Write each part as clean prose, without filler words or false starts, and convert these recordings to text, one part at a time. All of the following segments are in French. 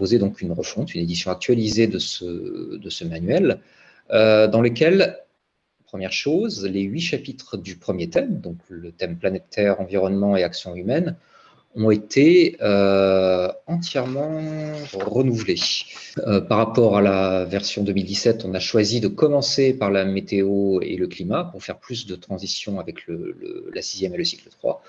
proposé donc une refonte, une édition actualisée de ce manuel, dans lequel, première chose, les 8 chapitres du premier thème, donc le thème planète Terre, environnement et action humaine, ont été entièrement renouvelés. Par rapport à la version 2017, on a choisi de commencer par la météo et le climat pour faire plus de transition avec la 6e et le cycle 3,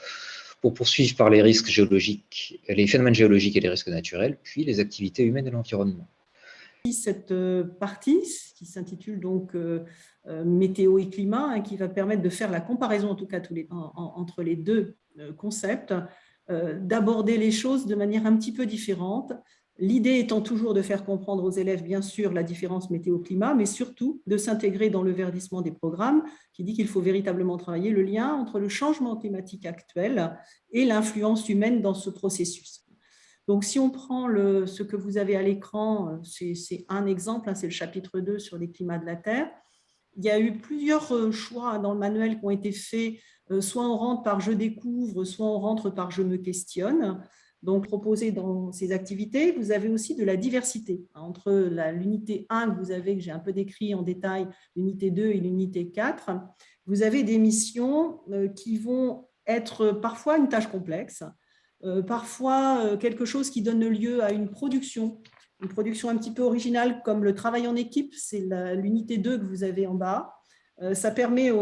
pour poursuivre par les risques géologiques, les phénomènes géologiques et les risques naturels, puis les activités humaines et l'environnement. Cette partie qui s'intitule donc météo et climat, qui va permettre de faire la comparaison en tout cas entre les deux concepts, d'aborder les choses de manière un petit peu différente. L'idée étant toujours de faire comprendre aux élèves, bien sûr, la différence météo-climat, mais surtout de s'intégrer dans le verdissement des programmes, qui dit qu'il faut véritablement travailler le lien entre le changement climatique actuel et l'influence humaine dans ce processus. Donc, si on prend ce que vous avez à l'écran, c'est un exemple, c'est le chapitre 2 sur les climats de la Terre. Il y a eu plusieurs choix dans le manuel qui ont été faits, soit on rentre par je découvre, soit on rentre par je me questionne. Donc, proposé dans ces activités, vous avez aussi de la diversité entre l'unité 1 que vous avez, que j'ai un peu décrit en détail, l'unité 2 et l'unité 4. Vous avez des missions qui vont être parfois une tâche complexe, parfois quelque chose qui donne lieu à une production un petit peu originale comme le travail en équipe, c'est l'unité 2 que vous avez en bas. Ça permet,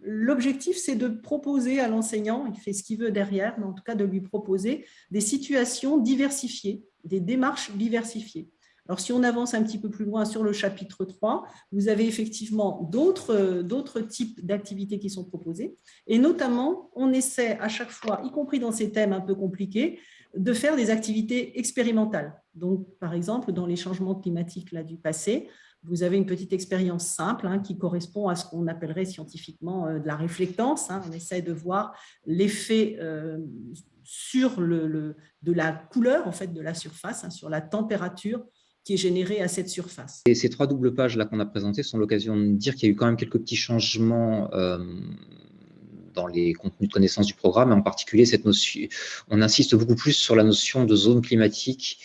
l'objectif c'est de proposer à l'enseignant, il fait ce qu'il veut derrière, mais en tout cas de lui proposer des situations diversifiées, des démarches diversifiées. Alors si on avance un petit peu plus loin sur le chapitre 3, vous avez effectivement d'autres types d'activités qui sont proposées, et notamment on essaie à chaque fois, y compris dans ces thèmes un peu compliqués, de faire des activités expérimentales. Donc, par exemple, dans les changements climatiques là, du passé, vous avez une petite expérience simple qui correspond à ce qu'on appellerait scientifiquement de la réflectance. On essaie de voir l'effet sur de la couleur en fait, de la surface, sur la température qui est générée à cette surface. Et ces 3 doubles pages là qu'on a présentées sont l'occasion de dire qu'il y a eu quand même quelques petits changements dans les contenus de connaissance du programme, et en particulier cette notion, on insiste beaucoup plus sur la notion de zone climatique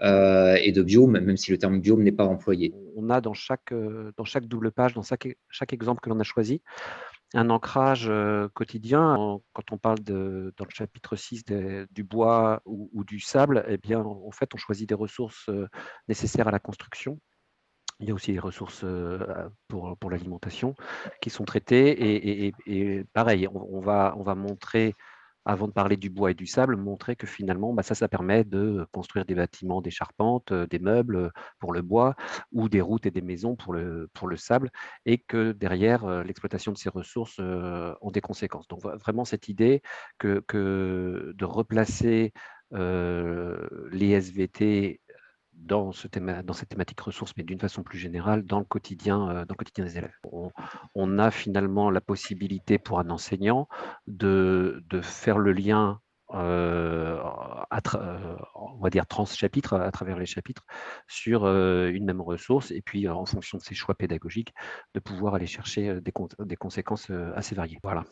et de biome, même si le terme biome n'est pas employé. On a dans chaque double page, dans chaque exemple que l'on a choisi, un ancrage quotidien. Quand on parle dans le chapitre 6 du bois ou du sable, eh bien, en fait, on choisit des ressources nécessaires à la construction. Il y a aussi les ressources pour l'alimentation qui sont traitées. Et pareil, on va montrer, avant de parler du bois et du sable, montrer que finalement, ça permet de construire des bâtiments, des charpentes, des meubles pour le bois, ou des routes et des maisons pour le sable, et que derrière, l'exploitation de ces ressources ont des conséquences. Donc vraiment cette idée que de replacer les SVT dans cette thématique ressources, mais d'une façon plus générale, dans le quotidien des élèves. On a finalement la possibilité pour un enseignant de faire le lien, on va dire trans-chapitre, à travers les chapitres, sur une même ressource, et puis en fonction de ses choix pédagogiques, de pouvoir aller chercher des conséquences assez variées. Voilà.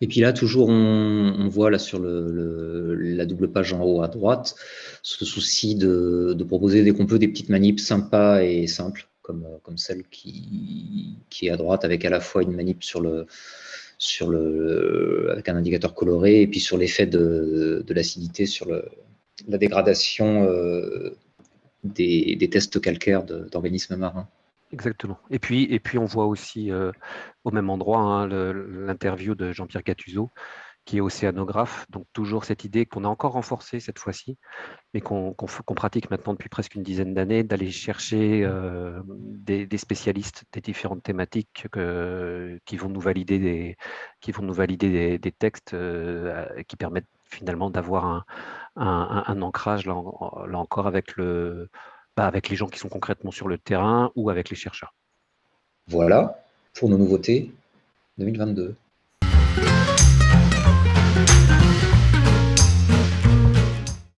Et puis là, toujours, on voit là sur la double page en haut à droite, ce souci de proposer dès qu'on peut des petites manips sympas et simples, comme celle qui est à droite, avec à la fois une manip avec un indicateur coloré, et puis sur l'effet de l'acidité sur la dégradation des tests calcaires d'organismes marins. Exactement. Et puis on voit aussi au même endroit l'interview de Jean-Pierre Gattuso, qui est océanographe. Donc toujours cette idée qu'on a encore renforcée cette fois-ci, mais qu'on pratique maintenant depuis presque une dizaine d'années, d'aller chercher des spécialistes des différentes thématiques qui vont nous valider des textes qui permettent finalement d'avoir un ancrage là encore avec les gens qui sont concrètement sur le terrain ou avec les chercheurs. Voilà pour nos nouveautés 2022.